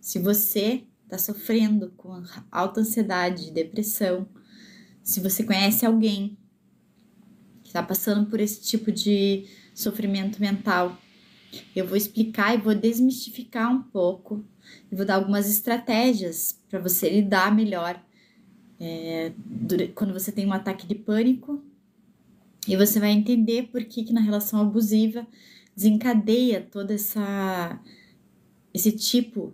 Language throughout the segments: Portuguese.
Se você está sofrendo com alta ansiedade, depressão, se você conhece alguém que está passando por esse tipo de sofrimento mental, eu vou explicar e vou desmistificar um pouco, e vou dar algumas estratégias para você lidar melhor quando você tem um ataque de pânico, e você vai entender por que na relação abusiva desencadeia todo esse tipo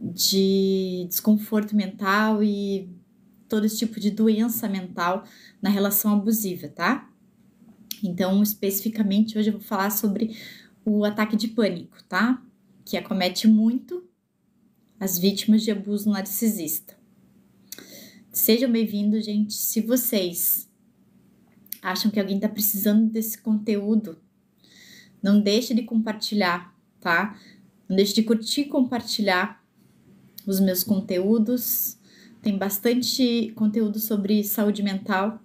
de desconforto mental e todo esse tipo de doença mental na relação abusiva, tá? Então, especificamente, hoje eu vou falar sobre o ataque de pânico, tá? Que acomete muito as vítimas de abuso narcisista. Sejam bem-vindos, gente. Se vocês acham que alguém está precisando desse conteúdo, não deixe de compartilhar, tá? Não deixe de curtir e compartilhar os meus conteúdos. Tem bastante conteúdo sobre saúde mental,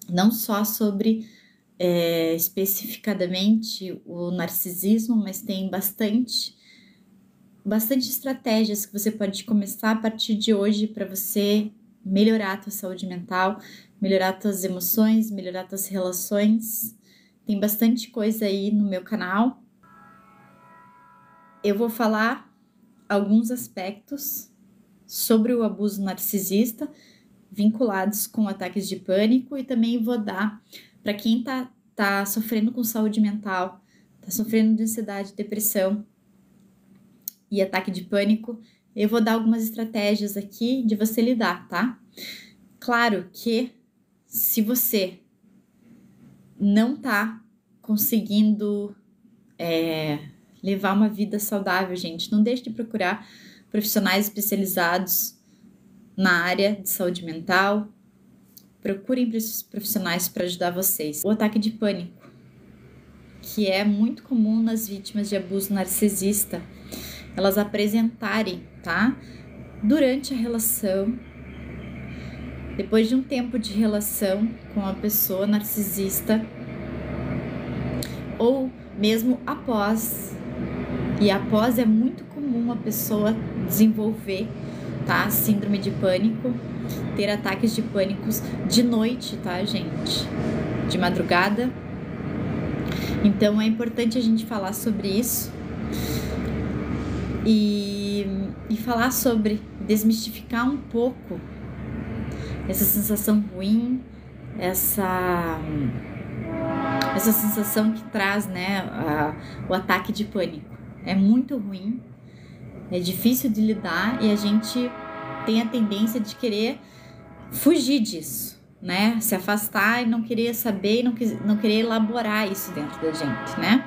não só sobre especificadamente o narcisismo, mas tem bastante estratégias que você pode começar a partir de hoje para você melhorar a tua saúde mental, melhorar tuas emoções, melhorar tuas relações. Tem bastante coisa aí no meu canal. Eu vou falar alguns aspectos sobre o abuso narcisista vinculados com ataques de pânico, e também vou dar para quem tá sofrendo com saúde mental, tá sofrendo de ansiedade, depressão e ataque de pânico, eu vou dar algumas estratégias aqui de você lidar, tá? Claro que se você não tá conseguindo levar uma vida saudável, gente, não deixe de procurar profissionais especializados na área de saúde mental. Procurem profissionais para ajudar vocês. O ataque de pânico, que é muito comum nas vítimas de abuso narcisista, elas apresentarem, tá? Durante a relação, depois de um tempo de relação com a pessoa narcisista, ou mesmo após. E após é muito comum a pessoa desenvolver, tá? Síndrome de pânico, ter ataques de pânicos de noite, tá, gente? De madrugada. Então é importante a gente falar sobre isso e falar sobre, desmistificar um pouco essa sensação ruim, essa sensação que traz, né, o ataque de pânico. É muito ruim, é difícil de lidar, e a gente tem a tendência de querer fugir disso, né? Se afastar e não querer saber, não querer elaborar isso dentro da gente, né?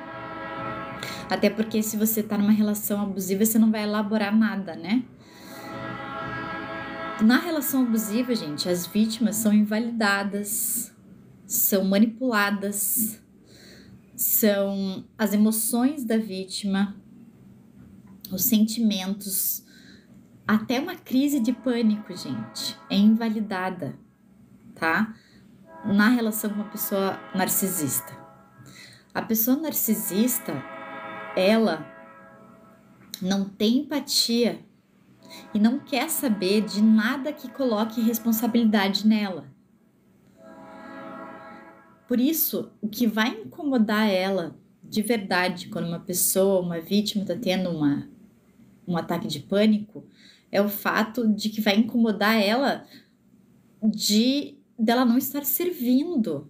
Até porque se você tá numa relação abusiva, você não vai elaborar nada, né? Na relação abusiva, gente, as vítimas são invalidadas, são manipuladas, são as emoções da vítima, os sentimentos, até uma crise de pânico, gente, é invalidada, tá? Na relação com uma pessoa narcisista. A pessoa narcisista, ela não tem empatia e não quer saber de nada que coloque responsabilidade nela. Por isso, o que vai incomodar ela de verdade quando uma pessoa, uma vítima está tendo um ataque de pânico, é o fato de que vai incomodar ela dela não estar servindo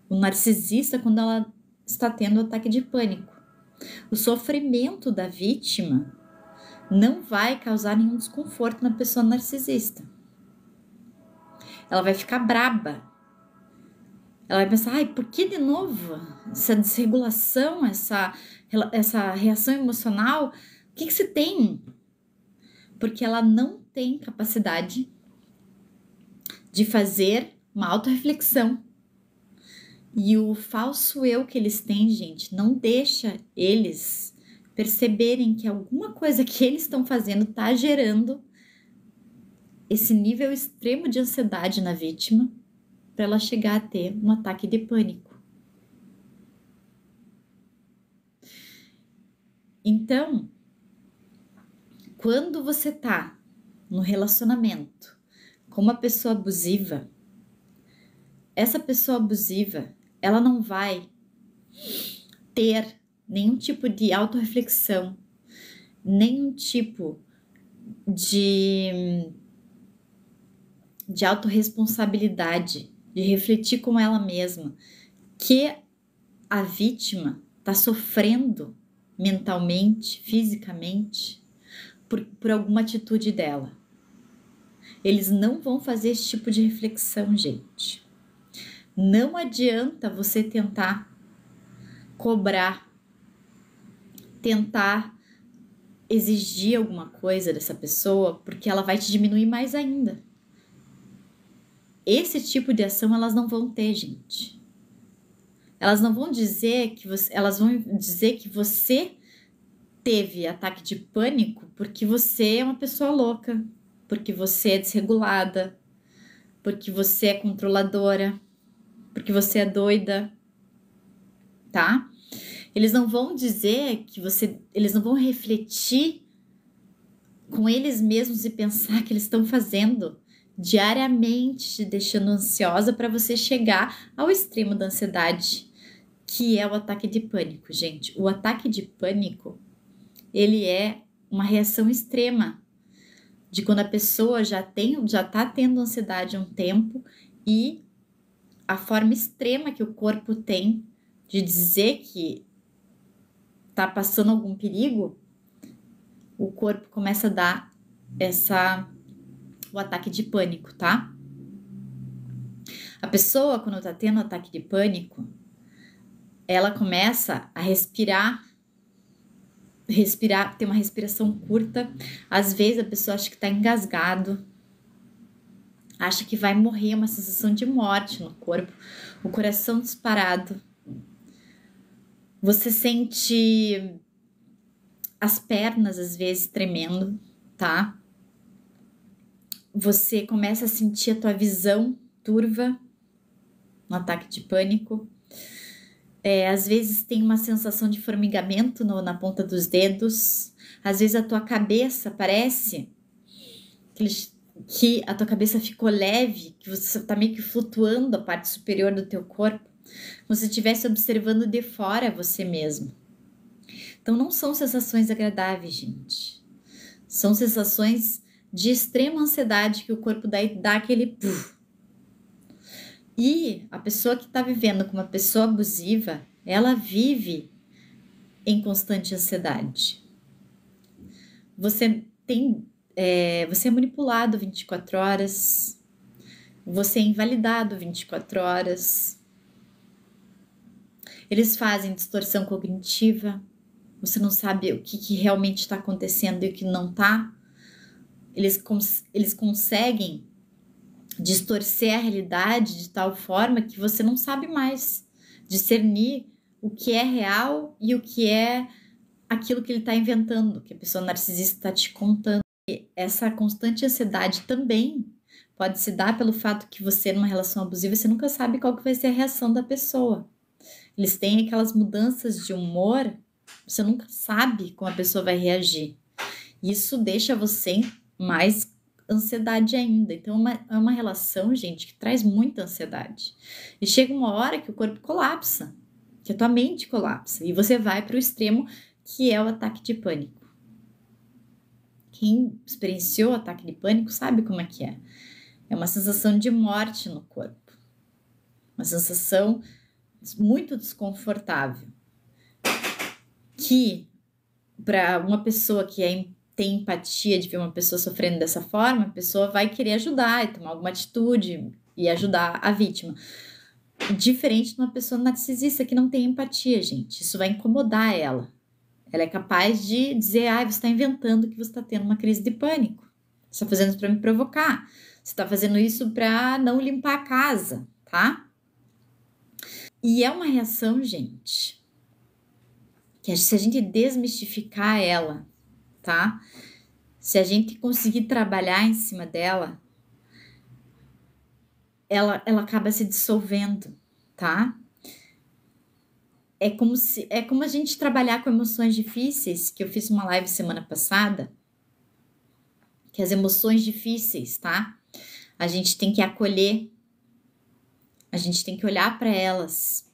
o narcisista quando ela está tendo o ataque de pânico. O sofrimento da vítima não vai causar nenhum desconforto na pessoa narcisista. Ela vai ficar braba. Ela vai pensar, ai, por que de novo essa desregulação, essa reação emocional? O que você tem? Porque ela não tem capacidade de fazer uma autorreflexão. E o falso eu que eles têm, gente, não deixa eles perceberem que alguma coisa que eles estão fazendo está gerando esse nível extremo de ansiedade na vítima para ela chegar a ter um ataque de pânico. Então, quando você tá no relacionamento com uma pessoa abusiva, essa pessoa abusiva, ela não vai ter nenhum tipo de autorreflexão, nenhum tipo de autorresponsabilidade, de refletir com ela mesma, que a vítima está sofrendo mentalmente, fisicamente, por alguma atitude dela. Eles não vão fazer esse tipo de reflexão, gente. Não adianta você tentar cobrar, tentar exigir alguma coisa dessa pessoa, porque ela vai te diminuir mais ainda. Esse tipo de ação elas não vão ter, gente. Elas não vão dizer que você, elas vão dizer que você teve ataque de pânico porque você é uma pessoa louca, porque você é desregulada, porque você é controladora, porque você é doida, tá? Eles não vão dizer que você, eles não vão refletir com eles mesmos e pensar que eles estão fazendo diariamente, te deixando ansiosa para você chegar ao extremo da ansiedade, que é o ataque de pânico, gente. O ataque de pânico, ele é uma reação extrema de quando a pessoa já tá tendo ansiedade há um tempo e a forma extrema que o corpo tem de dizer que tá passando algum perigo, o corpo começa a dar o ataque de pânico, tá? A pessoa, quando tá tendo ataque de pânico, ela começa a respirar, ter uma respiração curta. Às vezes a pessoa acha que tá engasgado, acha que vai morrer, uma sensação de morte no corpo, o coração disparado. Você sente as pernas às vezes tremendo, tá? Você começa a sentir a tua visão turva no ataque de pânico. Às vezes tem uma sensação de formigamento na ponta dos dedos. Às vezes a tua cabeça parece que a tua cabeça ficou leve, que você tá meio que flutuando a parte superior do teu corpo, como se estivesse observando de fora você mesmo. Então não são sensações agradáveis, gente. São sensações de extrema ansiedade que o corpo dá aquele puff. E a pessoa que está vivendo com uma pessoa abusiva, ela vive em constante ansiedade. Você é manipulado 24 horas, você é invalidado 24 horas, eles fazem distorção cognitiva, você não sabe o que realmente está acontecendo e o que não está. Eles conseguem distorcer a realidade de tal forma que você não sabe mais discernir o que é real e o que é aquilo que ele está inventando, que a pessoa narcisista está te contando. E essa constante ansiedade também pode se dar pelo fato que você, numa relação abusiva, você nunca sabe qual que vai ser a reação da pessoa. Eles têm aquelas mudanças de humor, você nunca sabe como a pessoa vai reagir. Isso deixa você mais ansiedade ainda. Então é uma relação, gente, que traz muita ansiedade. E chega uma hora que o corpo colapsa, que a tua mente colapsa, e você vai para o extremo que é o ataque de pânico. Quem experienciou o ataque de pânico sabe como é que é. É uma sensação de morte no corpo. Uma sensação muito desconfortável. Que para uma pessoa que tem empatia de ver uma pessoa sofrendo dessa forma, a pessoa vai querer ajudar e tomar alguma atitude e ajudar a vítima. Diferente de uma pessoa narcisista que não tem empatia, gente. Isso vai incomodar ela. Ela é capaz de dizer, você está inventando que você está tendo uma crise de pânico. Você está fazendo isso para me provocar. Você está fazendo isso para não limpar a casa, tá? E é uma reação, gente, que se a gente desmistificar ela, tá? Se a gente conseguir trabalhar em cima dela, ela acaba se dissolvendo, tá? É como a gente trabalhar com emoções difíceis, que eu fiz uma live semana passada, que as emoções difíceis, tá? A gente tem que acolher, a gente tem que olhar para elas,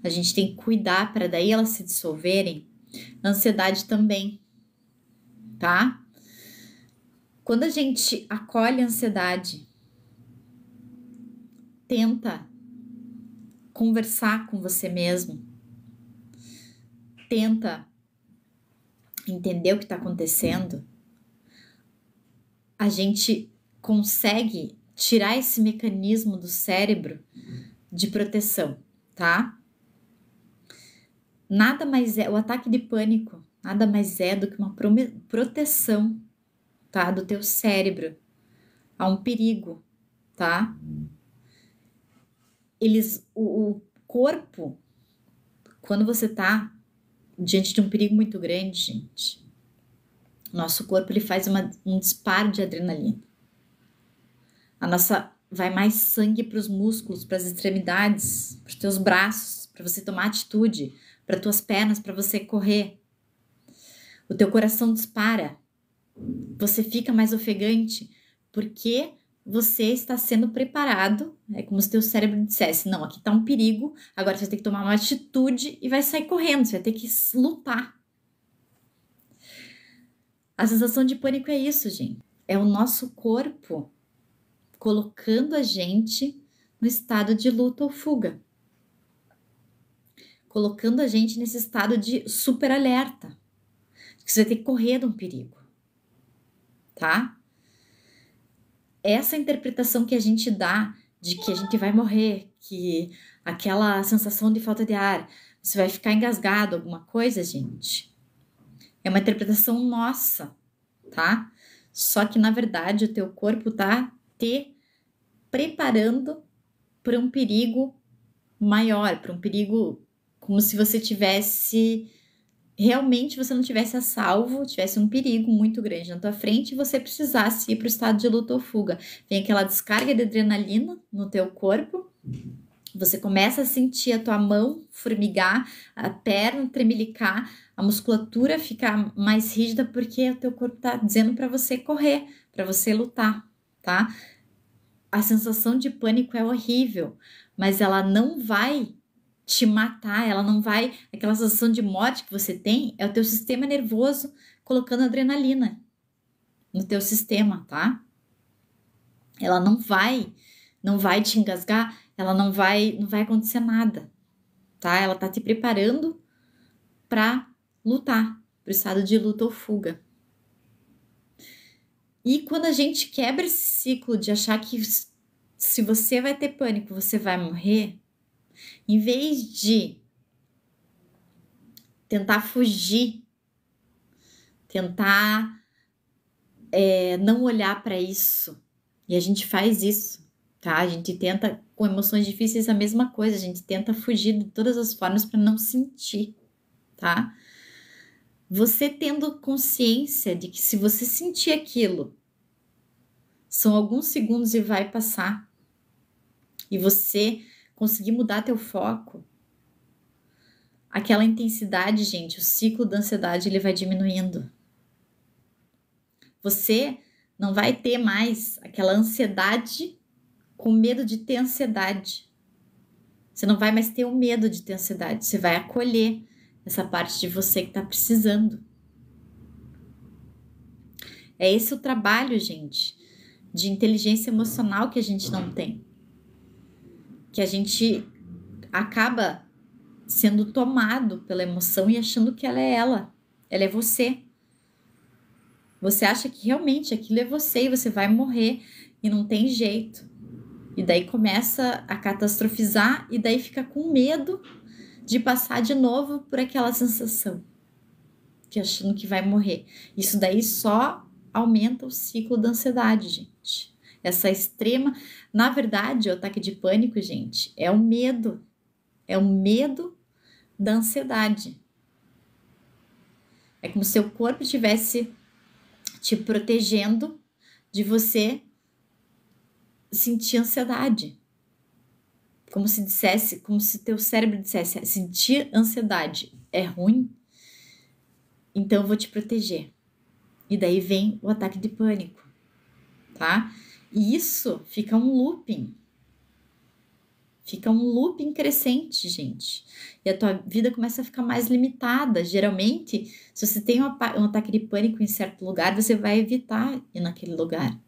a gente tem que cuidar para daí elas se dissolverem. A ansiedade também, tá? Quando a gente acolhe a ansiedade, tenta conversar com você mesmo, tenta entender o que está acontecendo, a gente consegue tirar esse mecanismo do cérebro de proteção, tá? Nada mais é, o ataque de pânico nada mais é do que uma proteção, tá? Do teu cérebro a um perigo, tá? O corpo, quando você tá diante de um perigo muito grande, gente, nosso corpo ele faz um disparo de adrenalina. Vai mais sangue para os músculos, para as extremidades, para os teus braços, para você tomar atitude, para tuas pernas, para você correr. O teu coração dispara. Você fica mais ofegante porque você está sendo preparado. É como se teu cérebro dissesse: não, aqui está um perigo, agora você vai ter que tomar uma atitude e vai sair correndo, você vai ter que lutar. A sensação de pânico é isso, gente. É o nosso corpo colocando a gente no estado de luta ou fuga. Colocando a gente nesse estado de super alerta. Que você vai ter que correr de um perigo. Tá? Essa interpretação que a gente dá de que a gente vai morrer, que aquela sensação de falta de ar, você vai ficar engasgado, alguma coisa, gente, é uma interpretação nossa, tá? Só que, na verdade, o teu corpo tá te preparando para um perigo maior, para um perigo como se você tivesse... realmente você não tivesse a salvo, tivesse um perigo muito grande na tua frente e você precisasse ir para o estado de luta ou fuga. Vem aquela descarga de adrenalina no teu corpo, você começa a sentir a tua mão formigar, a perna tremelicar, a musculatura ficar mais rígida porque o teu corpo está dizendo para você correr, para você lutar, tá? A sensação de pânico é horrível, mas ela não vai te matar, ela não vai... Aquela sensação de morte que você tem é o teu sistema nervoso colocando adrenalina no teu sistema, tá? Ela não vai te engasgar, ela não vai acontecer nada, tá? Ela tá te preparando para lutar, pro estado de luta ou fuga. E quando a gente quebra esse ciclo de achar que se você vai ter pânico, você vai morrer, em vez de tentar fugir, tentar não olhar para isso, e a gente faz isso, tá? A gente tenta, com emoções difíceis, a mesma coisa, a gente tenta fugir de todas as formas para não sentir, tá? Você tendo consciência de que se você sentir aquilo, são alguns segundos e vai passar, e você conseguir mudar teu foco, aquela intensidade, gente, o ciclo da ansiedade, ele vai diminuindo. Você não vai ter mais aquela ansiedade com medo de ter ansiedade. Você não vai mais ter o medo de ter ansiedade, você vai acolher essa parte de você que tá precisando. É esse o trabalho, gente, de inteligência emocional que a gente não tem. Que a gente acaba sendo tomado pela emoção e achando que ela é você. Você acha que realmente aquilo é você e você vai morrer e não tem jeito. E daí começa a catastrofizar e daí fica com medo de passar de novo por aquela sensação, que achando que vai morrer. Isso daí só aumenta o ciclo da ansiedade, gente. Essa extrema... Na verdade, o ataque de pânico, gente, é o medo. É o medo da ansiedade. É como se o corpo estivesse te protegendo de você sentir ansiedade. Como se teu cérebro dissesse: sentir ansiedade é ruim, então eu vou te proteger. E daí vem o ataque de pânico. tá? E isso fica um looping. Fica um looping crescente, gente. E a tua vida começa a ficar mais limitada. Geralmente, se você tem um ataque de pânico em certo lugar, você vai evitar ir naquele lugar.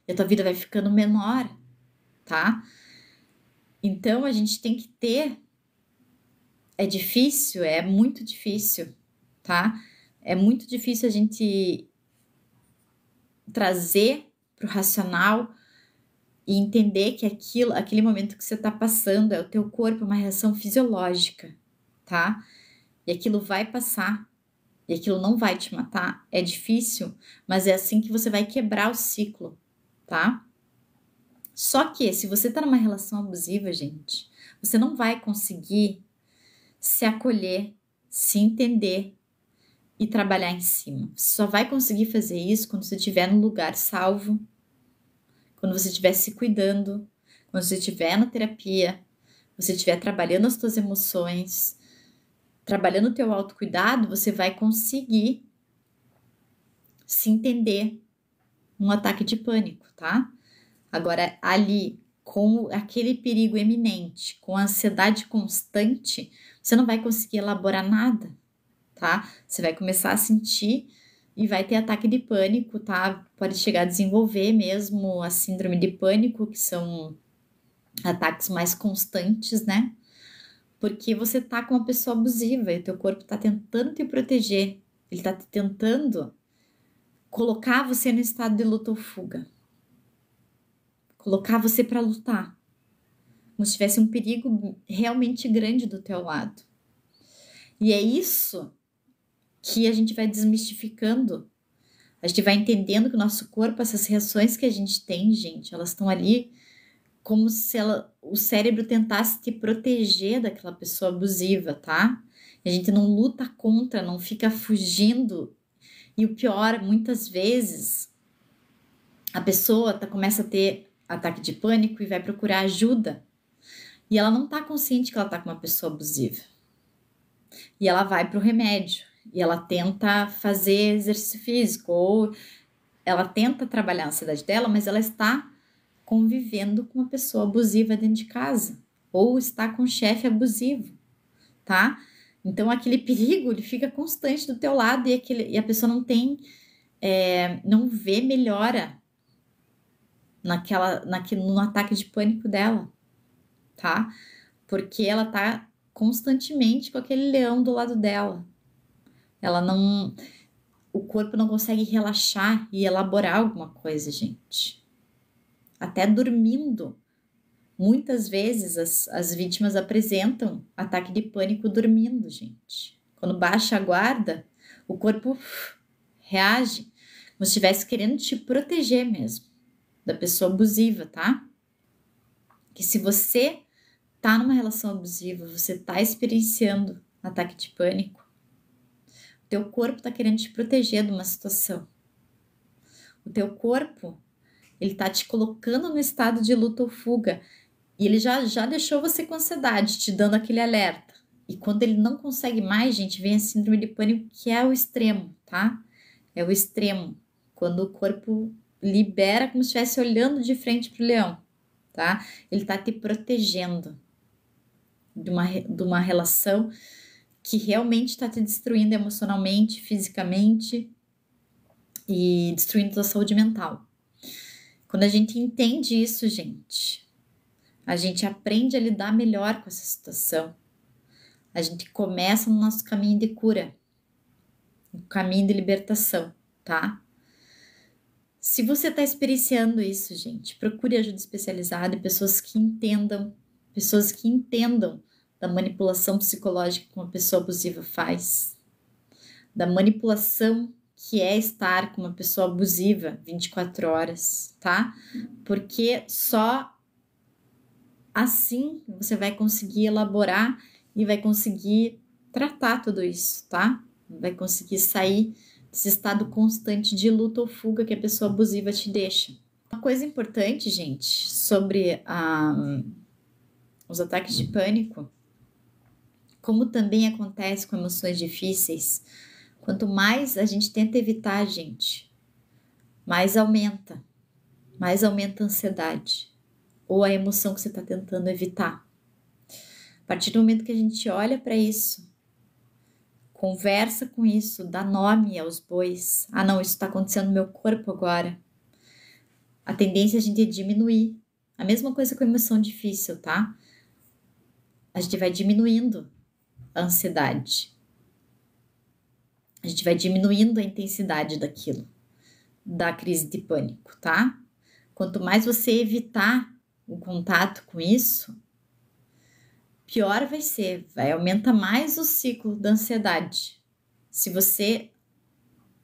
E a tua vida vai ficando menor, tá? Então, a gente tem que ter... É difícil, é muito difícil, tá? É muito difícil a gente trazer para o racional e entender que aquele momento que você está passando é o teu corpo, uma reação fisiológica, tá? E aquilo vai passar, e aquilo não vai te matar. É difícil, mas é assim que você vai quebrar o ciclo, tá? Só que se você tá numa relação abusiva, gente, você não vai conseguir se acolher, se entender e trabalhar em cima. Você só vai conseguir fazer isso quando você estiver no lugar salvo, quando você estiver se cuidando, quando você estiver na terapia, você estiver trabalhando as suas emoções, trabalhando o teu autocuidado, você vai conseguir se entender num ataque de pânico, tá? Agora, ali, com aquele perigo eminente, com a ansiedade constante, você não vai conseguir elaborar nada, tá? Você vai começar a sentir e vai ter ataque de pânico, tá? Pode chegar a desenvolver mesmo a síndrome de pânico, que são ataques mais constantes, né? Porque você tá com uma pessoa abusiva e o teu corpo tá tentando te proteger, ele tá tentando colocar você no estado de luta ou fuga, colocar você para lutar, como se tivesse um perigo realmente grande do teu lado. E é isso que a gente vai desmistificando. A gente vai entendendo que o nosso corpo, essas reações que a gente tem, gente, elas estão ali como se o cérebro tentasse te proteger daquela pessoa abusiva, tá? A gente não luta contra, não fica fugindo. E o pior, muitas vezes, a pessoa começa a ter ataque de pânico e vai procurar ajuda. E ela não tá consciente que ela tá com uma pessoa abusiva. E ela vai pro remédio. E ela tenta fazer exercício físico. Ou ela tenta trabalhar a ansiedade dela, mas ela está convivendo com uma pessoa abusiva dentro de casa. Ou está com um chefe abusivo, tá? Então, aquele perigo, ele fica constante do teu lado e a pessoa não tem... não vê melhora no ataque de pânico dela, tá? Porque ela tá constantemente com aquele leão do lado dela. Ela não... O corpo não consegue relaxar e elaborar alguma coisa, gente. Até dormindo. Muitas vezes as vítimas apresentam ataque de pânico dormindo, gente. Quando baixa a guarda, o corpo reage como se estivesse querendo te proteger mesmo da pessoa abusiva, tá? Que se você tá numa relação abusiva, você tá experienciando ataque de pânico, o teu corpo tá querendo te proteger de uma situação. O teu corpo, ele tá te colocando no estado de luta ou fuga e ele já deixou você com ansiedade, te dando aquele alerta. E quando ele não consegue mais, gente, vem a síndrome de pânico, que é o extremo, tá? É o extremo. Quando o corpo libera como se estivesse olhando de frente pro leão, tá? Ele tá te protegendo de uma relação que realmente está te destruindo emocionalmente, fisicamente e destruindo a tua saúde mental. Quando a gente entende isso, gente, a gente aprende a lidar melhor com essa situação. A gente começa no nosso caminho de cura, no caminho de libertação, tá? Se você está experienciando isso, gente, procure ajuda especializada e pessoas que entendam da manipulação psicológica que uma pessoa abusiva faz, da manipulação que é estar com uma pessoa abusiva 24 horas, tá? Porque só assim você vai conseguir elaborar e vai conseguir tratar tudo isso, tá? Vai conseguir sair desse estado constante de luta ou fuga que a pessoa abusiva te deixa. Uma coisa importante, gente, sobre os ataques de pânico, como também acontece com emoções difíceis, quanto mais a gente tenta evitar, gente, mais aumenta a ansiedade ou a emoção que você está tentando evitar. A partir do momento que a gente olha para isso, conversa com isso, dá nome aos bois. Ah, não, isso está acontecendo no meu corpo agora. A tendência é a gente diminuir. A mesma coisa com a emoção difícil, tá? A gente vai diminuindo a ansiedade. A gente vai diminuindo a intensidade daquilo, da crise de pânico, tá? Quanto mais você evitar o contato com isso, pior vai ser, vai aumentar mais o ciclo da ansiedade. Se você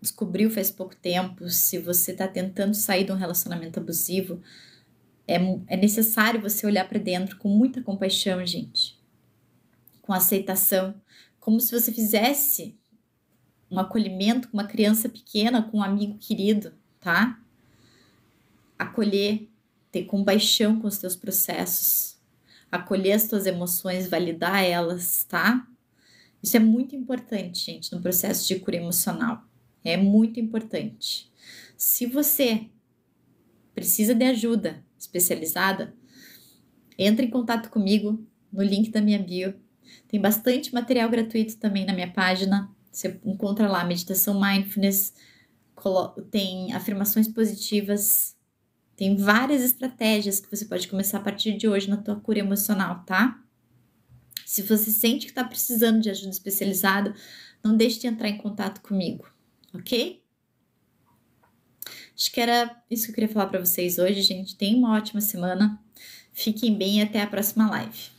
descobriu faz pouco tempo, se você está tentando sair de um relacionamento abusivo, é necessário você olhar para dentro com muita compaixão, gente, com aceitação, como se você fizesse um acolhimento com uma criança pequena, com um amigo querido, tá? Acolher, ter compaixão com os teus processos, acolher as tuas emoções, validar elas, tá? Isso é muito importante, gente, no processo de cura emocional. É muito importante. Se você precisa de ajuda especializada, entre em contato comigo no link da minha bio. Tem bastante material gratuito também na minha página. Você encontra lá meditação mindfulness, tem afirmações positivas, tem várias estratégias que você pode começar a partir de hoje na tua cura emocional, tá? Se você sente que está precisando de ajuda especializada, não deixe de entrar em contato comigo, ok? Acho que era isso que eu queria falar para vocês hoje, gente. Tenham uma ótima semana. Fiquem bem e até a próxima live.